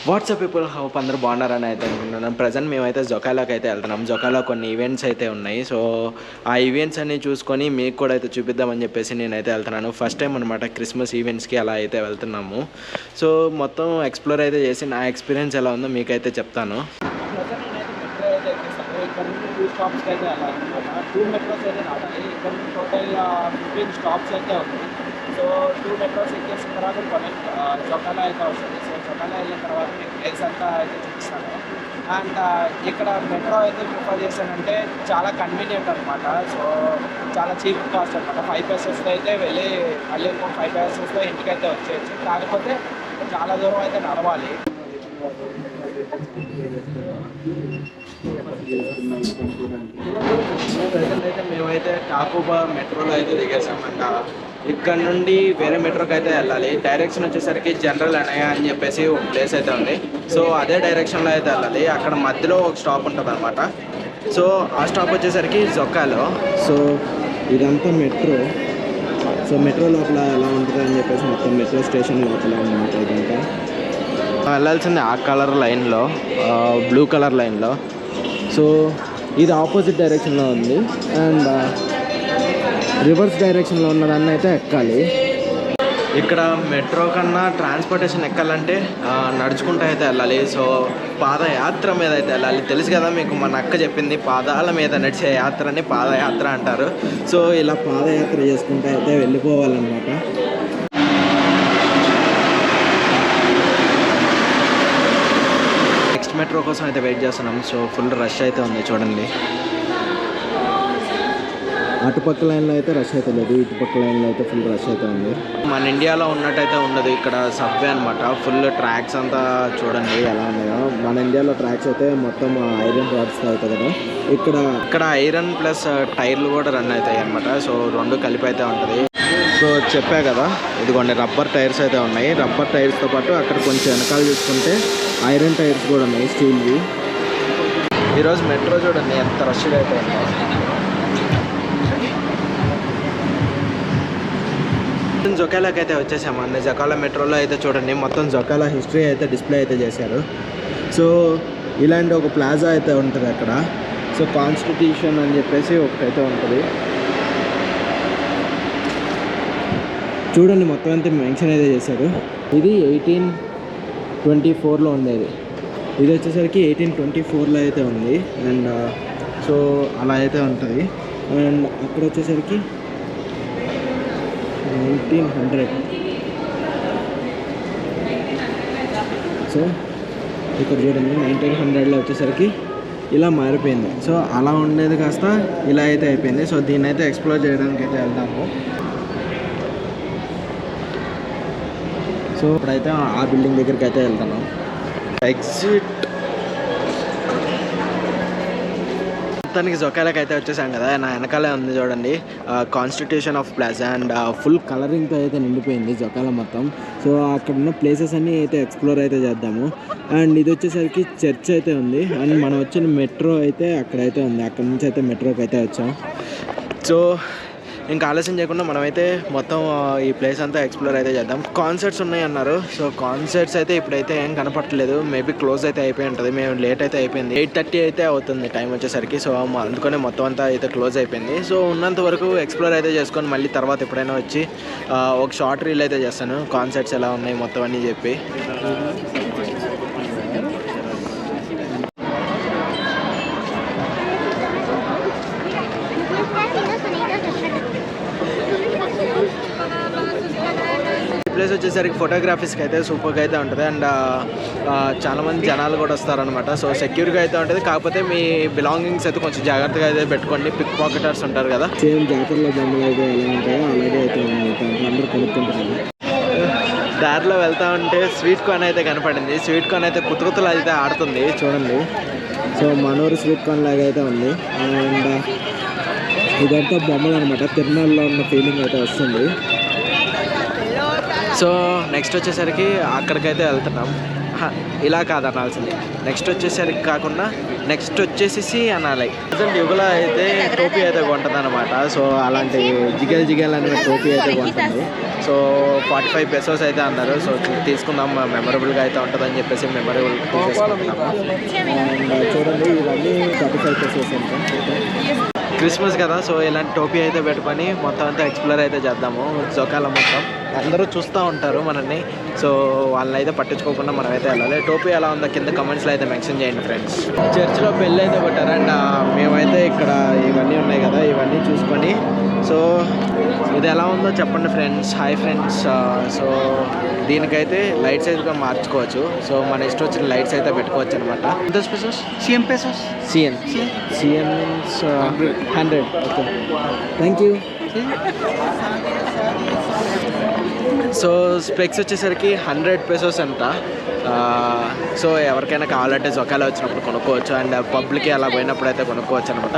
WhatsApp people hope అందరూ బాగున్నారని అయితే అనుకుంటున్నాను. ప్రజెంట్ మేమైతే జొకాలోకి అయితే వెళ్తున్నాం. జొకాలో కొన్ని ఈవెంట్స్ అయితే ఉన్నాయి. సో ఆ ఈవెంట్స్ అన్ని చూసుకొని మీకు కూడా అయితే చూపిద్దామని చెప్పేసి నేనైతే వెళ్తున్నాను. ఫస్ట్ టైం అనమాట క్రిస్మస్ ఈవెంట్స్కి అలా అయితే వెళ్తున్నాము. సో మొత్తం ఎక్స్ప్లోర్ అయితే చేసి నా ఎక్స్పీరియన్స్ ఎలా ఉందో మీకైతే చెప్తాను. టూ స్టాప్స్కి అయితే వెళ్ళాలన్నమాట. 2 మెట్రోస్ అయితే రావాలి. ఇక్కడ టోటల్ 15 స్టాప్స్ అయితే ఉన్నాయి. సో 2 మెట్రోస్ ఎక్కేసిన తర్వాత జొకాలో అయితే వస్తుంది. సో జొకాలో వెళ్ళిన తర్వాత మీకు ప్లేస్ అంతా అయితే చూపిస్తాను. అండ్ ఇక్కడ మెట్రో అయితే ప్రిఫర్ చేశానంటే చాలా కన్వీనియంట్ అనమాట. సో చాలా చీప్ కాస్ట్ అనమాట. 5 పైసెస్తో అయితే వెళ్ళి మళ్ళీ 5 పైసెస్తో ఇంటికైతే వచ్చేయచ్చు. కాకపోతే చాలా దూరం అయితే నడవాలి. ప్రజెంట్ అయితే మేమైతే టాకుబా మెట్రోలో అయితే దిగేసామంట. ఇక్కడ నుండి వేరే మెట్రోకి అయితే వెళ్ళాలి. డైరెక్షన్ వచ్చేసరికి జనరల్ అనయ్య అని చెప్పేసి ఒక ప్లేస్ అయితే ఉంది. సో అదే డైరెక్షన్లో అయితే వెళ్ళాలి. అక్కడ మధ్యలో ఒక స్టాప్ ఉంటుంది అనమాట. సో ఆ స్టాప్ వచ్చేసరికి జొకాలో. సో ఇదంతా మెట్రో. సో మెట్రో లోపల ఎలా ఉంటుంది అని చెప్పేసి మొత్తం మెట్రో స్టేషన్ లోపల అనమాట. ఇదంతా వెళ్ళాల్సింది ఆ కలర్ లైన్లో, బ్లూ కలర్ లైన్లో. సో ఇది ఆపోజిట్ డైరెక్షన్లో ఉంది. అండ్ రివర్స్ డైరెక్షన్లో ఉన్నదాన్ని అయితే ఎక్కాలి. ఇక్కడ మెట్రో కన్నా ట్రాన్స్పోర్టేషన్ ఎక్కాలంటే నడుచుకుంటూ అయితే వెళ్ళాలి. సో పాదయాత్ర మీద అయితే వెళ్ళాలి. తెలుసు కదా మీకు, మన అక్క చెప్పింది పాదాల మీద నడిచే యాత్రని పాదయాత్ర అంటారు. సో ఇలా పాదయాత్ర చేసుకుంటూ అయితే వెళ్ళిపోవాలన్నమాట. నెక్స్ట్ మెట్రో కోసం అయితే వెయిట్ చేస్తున్నాం. సో ఫుల్ రష్ అయితే ఉంది చూడండి. అటుపక్క లైన్లో అయితే రష్ అయితే లేదు, ఇటుపక్క లైన్లో అయితే ఫుల్ రష్ అయితే ఉంది. మన ఇండియాలో ఉన్నట్టయితే ఉండదు ఇక్కడ సబ్వే అనమాట. ఫుల్ ట్రాక్స్ అంతా చూడండి ఎలా ఉన్నాయో. మన ఇండియాలో ట్రాక్స్ అయితే మొత్తం ఐరన్ రాడ్స్ అవుతాయి కదా, ఇక్కడ ఐరన్ ప్లస్ టైర్లు కూడా రన్ అవుతాయి అనమాట. సో రెండు కలిపి అయితే ఉంటుంది. సో చెప్పా కదా, ఇదిగోండి రబ్బర్ టైర్స్ అయితే ఉన్నాయి. రబ్బర్ టైర్స్తో పాటు అక్కడ కొంచెం వెనకాల చూసుకుంటే ఐరన్ టైర్స్ కూడా ఉన్నాయి, స్టీల్వి. ఈరోజు మెట్రో చూడండి ఎంత రష్గా అయితే ఉందో. జొకాలోకి అయితే వచ్చేసామండి. జొకాలో మెట్రోలో అయితే చూడండి మొత్తం జొకాలో హిస్టరీ అయితే డిస్ప్లే అయితే చేశారు. సో ఇలాంటి ఒక ప్లాజా అయితే ఉంటుంది అక్కడ. సో కాన్స్టిట్యూషన్ అని చెప్పేసి ఒకటైతే ఉంటుంది చూడండి. మొత్తం అంతా మెన్షన్ అయితే చేశారు. ఇది 1824లో ఉండేది. ఇది వచ్చేసరికి 1824లో అయితే ఉంది. అండ్ సో అలా అయితే ఉంటుంది. అండ్ అక్కడ వచ్చేసరికి 1900. సో ఇక్కడ చూడండి 1900లో వచ్చేసరికి ఇలా మారిపోయింది. సో అలా ఉండేది కాస్త ఇలా అయితే అయిపోయింది. సో దీన్ని అయితే ఎక్స్ప్లోర్ చేయడానికి అయితే వెళ్దాము. సో ఇప్పుడైతే ఆ బిల్డింగ్ దగ్గరికి అయితే వెళ్తాను. ఎగ్జిట్ మొత్తానికి జొకాలోకి అయితే వచ్చేసాం కదా. నా వెనకాలే ఉంది చూడండి constitution of plaza. And full కలరింగ్తో అయితే నిండిపోయింది జొకాలో మొత్తం. సో అక్కడ ఉన్న ప్లేసెస్ అన్నీ అయితే ఎక్స్ప్లోర్ అయితే చేద్దాము. అండ్ ఇది వచ్చేసరికి చర్చ్ అయితే ఉంది. అండ్ మనం వచ్చిన మెట్రో అయితే అక్కడైతే ఉంది. అక్కడ నుంచి అయితే మెట్రోకి అయితే వచ్చాం. సో ఇంకా ఆలస్యం చేయకుండా మనమైతే మొత్తం ఈ ప్లేస్ అంతా ఎక్స్ప్లోర్ అయితే చేద్దాం. కాన్సర్ట్స్ ఉన్నాయి అన్నారు. సో కాన్సర్ట్స్ అయితే ఇప్పుడైతే ఏం కనపడట్లేదు. మేబీ క్లోజ్ అయితే అయిపోయి ఉంటుంది. మేము లేట్ అయితే అయిపోయింది. 8:30 అయితే అవుతుంది టైం వచ్చేసరికి. సో అందుకనే మొత్తం అంతా అయితే క్లోజ్ అయిపోయింది. సో ఉన్నంత వరకు ఎక్స్ప్లోర్ అయితే చేసుకొని మళ్ళీ తర్వాత ఎప్పుడైనా వచ్చి ఒక షార్ట్ రీల్ అయితే చేస్తాను, కాన్సర్ట్స్ ఎలా ఉన్నాయి మొత్తం అని చెప్పి. ప్లేస్ వచ్చేసరికి ఫోటోగ్రఫీస్కి అయితే సూపర్గా అయితే ఉంటుంది. అండ్ చాలామంది జనాలు కూడా వస్తారనమాట. సో సెక్యూర్గా అయితే ఉంటుంది. కాకపోతే మీ బిలాంగింగ్స్ అయితే కొంచెం జాగ్రత్తగా అయితే పెట్టుకోండి. పిక్ పాకెటర్స్ ఉంటారు కదా. సేమ్ జాతరలో జమ్మలు అయితే ఎలా ఉంటాయో అలాగే అయితే అందరూ కొనుక్కుంటారు. దారిలో వెళ్తా ఉంటే స్వీట్ కార్న్ అయితే కనపడింది. స్వీట్ కార్న్ అయితే కుతుకుతులు అయితే ఆడుతుంది చూడండి. సో మనూరు స్వీట్ కార్న్ లాగా అయితే ఉంది. అండ్ ఇదంతా బొమ్మలు అనమాట. తిరునాళ్ళలో ఉన్న ఫీలింగ్ అయితే వస్తుంది. సో నెక్స్ట్ వచ్చేసరికి అక్కడికైతే వెళ్తున్నాం. ఇలా కాదనాల్సింది, నెక్స్ట్ వచ్చేసరికి కాకుండా నెక్స్ట్ వచ్చేసి అనాలి. ప్రజెంట్ యుగలో అయితే టోపీ అయితే కొంటుంది అనమాట. సో అలాంటి జిగేల్ అనే టోపీ అయితే కొంటుంది. సో 45 pesos అయితే అన్నారు. సో తీసుకుందాం, మెమరబుల్గా అయితే ఉంటుందని చెప్పేసి మెమరబుల్ తీసేసుకుంటున్నాము. చూడండి ఇవన్నీ 45 pesos అంటే క్రిస్మస్ కదా, సో ఇలాంటి టోపీ అయితే పెట్టుకొని మొత్తం అంతా ఎక్స్ప్లోర్ అయితే చేద్దాము. జొకాల మొత్తం అందరూ చూస్తూ ఉంటారు మనల్ని, సో వాళ్ళని అయితే పట్టించుకోకుండా మనం అయితే వెళ్ళాలి. టోపీ ఎలా ఉందో కింద కమెంట్స్లో అయితే మెన్షన్ చేయండి ఫ్రెండ్స్. చర్చ్లో పెళ్ళి అయితే పెట్టారు అండ్ మేమైతే ఇక్కడ ఇవన్నీ ఉన్నాయి కదా, ఇవన్నీ చూసుకొని సో ఇది ఎలా ఉందో చెప్పండి ఫ్రెండ్స్. Hi friends. సో దీనికైతే లైట్ సైజ్గా మార్చుకోవచ్చు. సో మన ఇష్టం వచ్చిన లైట్స్ అయితే పెట్టుకోవచ్చు అనమాట. 100 pesos. CN means 100. Okay, thank you. So specs వచ్చేసరికి 100 pesos అంట. సో ఎవరికైనా కావాలంటే జొకాలో వచ్చినప్పుడు కొనుక్కోవచ్చు అండ్ పబ్లిక్కి అలా పోయినప్పుడు అయితే కొనుక్కోవచ్చు అనమాట.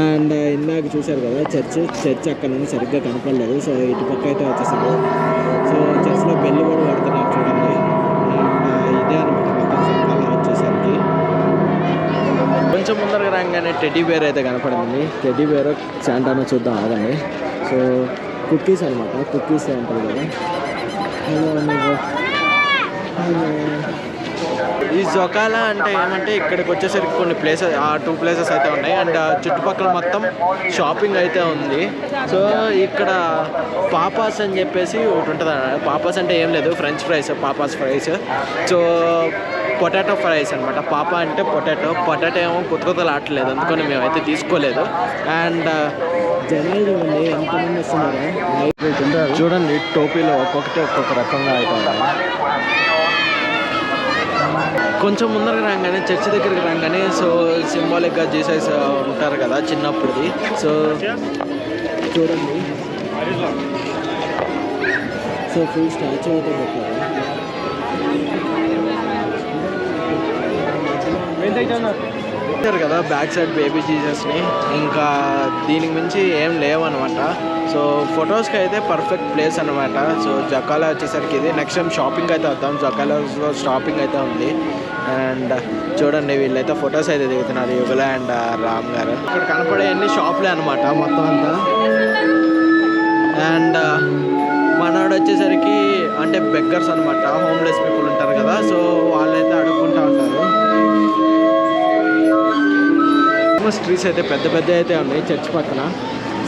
అండ్ ఇందాక చూశారు కదా చర్చ్ అక్కడ నుండి సరిగ్గా కనపడలేదు. సో ఇటు పక్క అయితే వచ్చేసారు. సో చర్చ్లో బెల్ కూడా పడుతున్నారు చూడండి. అండ్ ఇదే అనమాట మొత్తం జొకాలో వచ్చేసరికి. కొంచెం ముందరగా రాగానే టెడ్డీ బేర్ అయితే కనపడింది. టెడ్డీ బేర్ శాంటానో చూద్దాం ఆగండి. సో కుక్కీస్ అనమాట, కుక్కీస్ అంటారు కదా. ఈ జొకాలా అంటే ఏమంటే ఇక్కడికి వచ్చేసరికి కొన్ని ప్లేసెస్ 2 places అయితే ఉన్నాయి అండ్ చుట్టుపక్కల మొత్తం షాపింగ్ అయితే ఉంది. సో ఇక్కడ పాపాస్ అని చెప్పేసి ఒకటి ఉంటుంది. పాపాస్ అంటే ఏం లేదు, French fries, పాపాస్ fries. So potato fries అనమాట. పాపా అంటే పొటాటో ఏమో కొత్తలు ఆటలేదు, అందుకని మేమైతే తీసుకోలేదు. అండ్ జనాలు చూడండి ఎంతమంది వస్తున్నారు చూడండి. టోపీలో ఒక్కొక్క రకంగా అయితే ఉన్నాయి. కొంచెం ముందరకు రాగానే చర్చ్ దగ్గరికి రాగానే సో సింబాలిక్గా జీసస్ ఉంటారు కదా చిన్నప్పుడుది. సో చూడండి, సో ఫుల్ స్టాచ్యూ అయితే పెట్టారు కదా బ్యాక్ సైడ్ బేబీ జీసస్ని. ఇంకా దీనికి మించి ఏం లేవన్నమాట. సో ఫొటోస్కి అయితే పర్ఫెక్ట్ ప్లేస్ అనమాట. సో జొకాలో వచ్చేసరికి ఇది. నెక్స్ట్ టైం షాపింగ్ అయితే వద్దాం. జొకాలో షాపింగ్ అయితే ఉంది. అండ్ చూడండి వీళ్ళైతే ఫొటోస్ అయితే దిగుతున్నారు, యుగల అండ్ రామ్ గారు. ఇక్కడ కనపడే అన్ని షాప్లే అనమాట మొత్తం అంతా. అండ్ మనోడు వచ్చేసరికి అంటే బెగ్గర్స్ అనమాట, హోమ్లెస్ పీపుల్ ఉంటారు కదా. సో వాళ్ళైతే అడుక్కుంటూ ఉంటారు. క్రిస్మస్ ట్రీస్ అయితే పెద్ద అయితే ఉన్నాయి చర్చ్ పక్కన.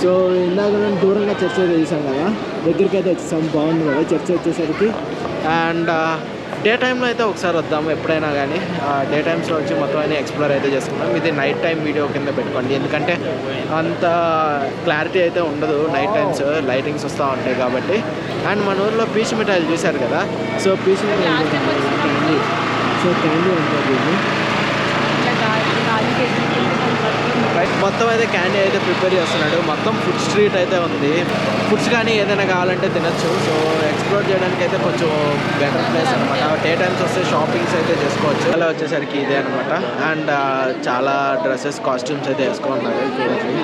సో ఇందాక నేను దూరంగా చర్చ్ అయితే చూసాం కదా, దగ్గరికి అయితే వచ్చేసాం. బాగుంది కదా చర్చ్ వచ్చేసరికి. అండ్ డే టైంలో అయితే ఒకసారి వద్దాము ఎప్పుడైనా కానీ. డే టైమ్స్లో వచ్చి మొత్తం అన్నీ ఎక్స్ప్లోర్ అయితే చేసుకున్నాం. ఇది నైట్ టైం వీడియో కింద పెట్టుకోండి, ఎందుకంటే అంత క్లారిటీ అయితే ఉండదు. నైట్ టైమ్స్ లైటింగ్స్ వస్తూ ఉంటాయి కాబట్టి. అండ్ మన ఊర్లో పీచు మిఠాయిలు చూశారు కదా. సో పీచు మిఠాయిలు క్యాండీ. సో క్యాండీ ఉంటుంది. మొత్తం అయితే క్యాండీ అయితే ప్రిపేర్ చేస్తున్నాడు. మొత్తం ఫుడ్ స్ట్రీట్ అయితే ఉంది. ఫుడ్స్ కానీ ఏదైనా కావాలంటే తినచ్చు. సో ఎక్స్ప్లోర్ చేయడానికి అయితే కొంచెం బెటర్ ప్లేస్ అనమాట. డే టైమ్స్ వస్తే షాపింగ్స్ అయితే చేసుకోవచ్చు. అలా వచ్చేసరికి ఇదే అనమాట. అండ్ చాలా డ్రెస్సెస్, కాస్ట్యూమ్స్ అయితే వేసుకున్నారు. చూడండి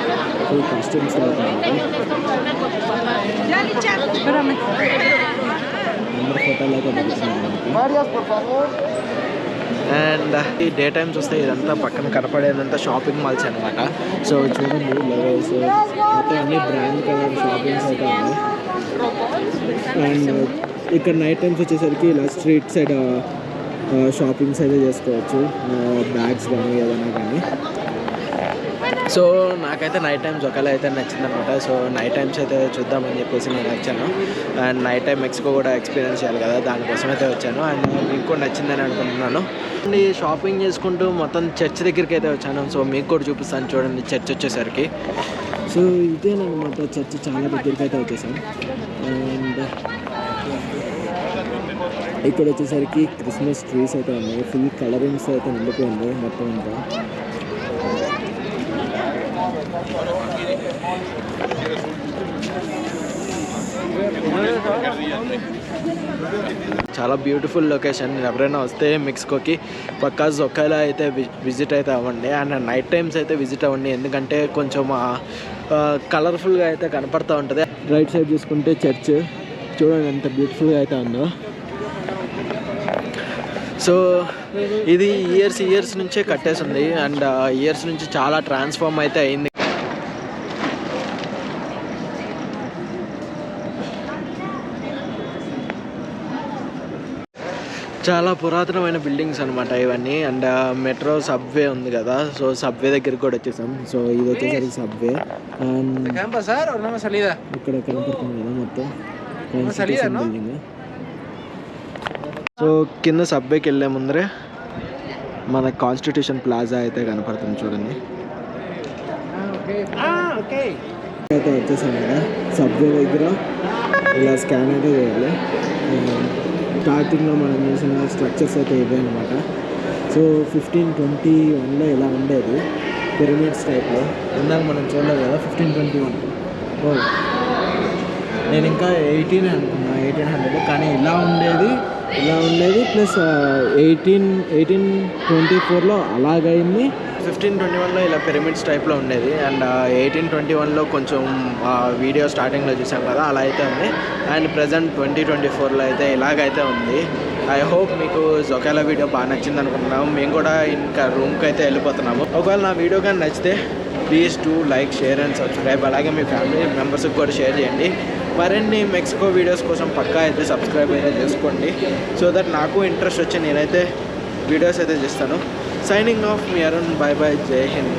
ఫుల్ కాస్ట్యూమ్స్ ఫోటోలు అయితే. అండ్ ఈ డే టైమ్స్ వస్తే ఇదంతా పక్కన కనపడేదంతా షాపింగ్ మాల్స్ అనమాట. సో చూడండి లెవెల్స్ మొత్తం అన్ని బ్రాండ్ కలర్ షాపింగ్స్ అయితే ఉన్నాయి. అండ్ ఇక్కడ నైట్ టైమ్స్ వచ్చేసరికి ఇలా స్ట్రీట్ సైడ్ షాపింగ్స్ అయితే చేసుకోవచ్చు, బ్యాగ్స్ కానీ ఏదైనా కానీ. సో నాకైతే నైట్ టైమ్స్ ఒకవేళ అయితే నచ్చిందనమాట. సో నైట్ టైమ్స్ అయితే చూద్దామని చెప్పేసి నేను వచ్చాను. అండ్ నైట్ టైం మెక్సికో కూడా ఎక్స్పీరియన్స్ చేయాలి కదా, దానికోసం అయితే వచ్చాను. అండ్ మీకు కూడా నచ్చిందని అనుకుంటున్నాను. అండ్ షాపింగ్ చేసుకుంటూ మొత్తం చర్చ్ దగ్గరికి అయితే వచ్చాను. సో మీకు కూడా చూపిస్తాను చూడండి చర్చ్ వచ్చేసరికి. సో ఇదేనమాట చర్చ్, చాలా దగ్గరికి అయితే వచ్చేసాను. అండ్ ఇక్కడ వచ్చేసరికి క్రిస్మస్ ట్రీస్ అయితే ఉన్నాయి. ఫుల్ కలరింగ్స్ అయితే నిండిపోయింది మొత్తం అంతా. చాలా బ్యూటిఫుల్ లొకేషన్. ఎవరైనా వస్తే మెక్సికోకి పక్కా జొకాలో అయితే విజిట్ అయితే అవ్వండి. అండ్ నైట్ టైమ్స్ అయితే విజిట్ అవ్వండి, ఎందుకంటే కొంచెం కలర్ఫుల్గా అయితే కనపడుతూ ఉంటుంది. రైట్ సైడ్ చూసుకుంటే చర్చ్ చూడండి ఎంత బ్యూటిఫుల్గా అయితే ఉందో. సో ఇది ఇయర్స్ నుంచే కట్టేసింది అండ్ ఇయర్స్ నుంచి చాలా ట్రాన్స్ఫార్మ్ అయితే అయింది. చాలా పురాతనమైన బిల్డింగ్స్ అనమాట ఇవన్నీ. అండ్ మెట్రో సబ్వే ఉంది కదా, సో సబ్వే దగ్గరికి కూడా వచ్చేసాం. సో ఇది వచ్చేసరికి సబ్వే. అండ్ ఇక్కడ కనపడుతుంది కదా మొత్తం బిల్డింగ్. సో కింద సబ్వేకి వెళ్ళే ముందరే మన కాన్స్టిట్యూషన్ ప్లాజా అయితే కనపడుతుంది చూడండి. అయితే వచ్చేసాం కదా సబ్వే దగ్గర, ఇలా స్కాన్ అయితే చేయాలి. స్టార్టింగ్లో మనం చూసిన స్ట్రక్చర్స్ అయితే ఇవే అనమాట. సో 1521లో ఇలా ఉండేది పిరమిడ్స్ టైప్లో. ఇందాక మనం చూడలేదు కదా 1521. నేను ఇంకా 18 అనుకున్నా, 1800, కానీ ఇలా ఉండేది ప్లస్ 1824లో అలాగైంది. 1521లో ఇలా పిరమిడ్స్ టైప్లో ఉండేది. అండ్ 1821లో కొంచెం వీడియో స్టార్టింగ్లో చూసాం కదా అలా అయితే ఉంది. అండ్ ప్రజెంట్ 2024లో అయితే ఇలాగైతే ఉంది. ఐ హోప్ మీకు జొకాలా వీడియో బాగా నచ్చింది అనుకుంటున్నాము. మేము కూడా ఇంకా రూమ్కి అయితే వెళ్ళిపోతున్నాము. ఒకవేళ నా వీడియో కానీ నచ్చితే please do like, share and subscribe. అలాగే మీ ఫ్యామిలీ మెంబర్స్కి కూడా షేర్ చేయండి. మరిన్ని మెక్సికో వీడియోస్ కోసం పక్కా అయితే సబ్స్క్రైబ్ అయితే చేసుకోండి. సో దట్ నాకు ఇంట్రెస్ట్ వచ్చి నేనైతే వీడియోస్ అయితే చేస్తాను. Signing off me Arun. By by, జై హింద్.